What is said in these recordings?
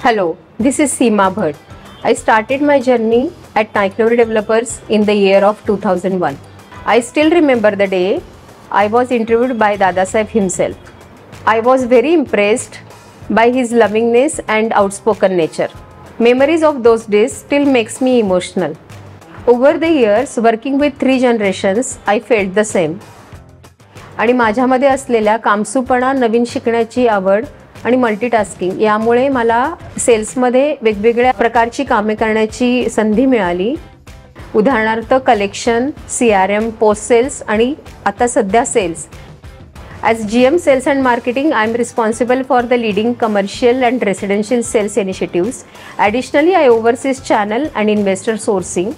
Hello, this is Seema Bhatt. I started my journey at Naiknuri Developers in the year of 2001. I still remember the day I was interviewed by Dadasaheb himself. I was very impressed by his lovingness and outspoken nature. Memories of those days still makes me emotional. Over the years, working with 3 generations, I felt the same. आणि माझ्यामध्ये असलेल्या कामसूपणा, नवीन शिकण्याची आवड आणि multitasking यामुळे मला सेल्समध्ये वेगवेगळ्या प्रकारची कामे करण्याची संधी मिळाली. उदाहरणार्थ कलेक्शन, CRM, पोस्ट सेल्स आणि आता सध्या cells. As GM Sales and Marketing, I am responsible for the leading commercial and residential sales initiatives. Additionally, I oversee channel and investor sourcing.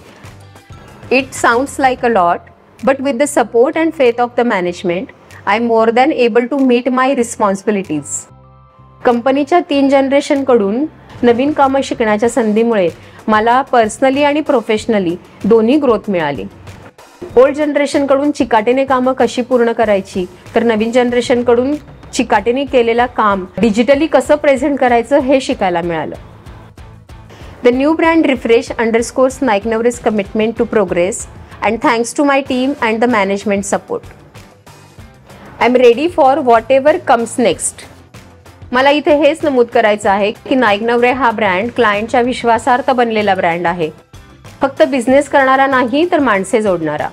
It sounds like a lot, but with the support and faith of the management, I am more than able to meet my responsibilities. कंपनीच्या 3 जनरेशनकडून नवीन कामं शिकण्याच्या संधीमुळे मला personally आणि professionally दोन्ही growth मिळाली. Old जनरेशनकडून चिकाटीने कामं कशी पूर्ण करायची, तर नवीन जनरेशनकडून चिकाटीने केलेलं काम डिजिटली कसं प्रेझेंट करायचं हे शिकायला मिळालं. The new brand refresh underscores Naiknuri's commitment to progress and thanks to my team and the management support. I am ready for whatever comes next. मला इथे हेच नमूद करायचं आहे की नाईकनवरे हा ब्रँड क्लायंटच्या विश्वासार्थ बनलेला ब्रँड आहे. फक्त बिझनेस करणारा नाही, तर माणसे जोडणारा.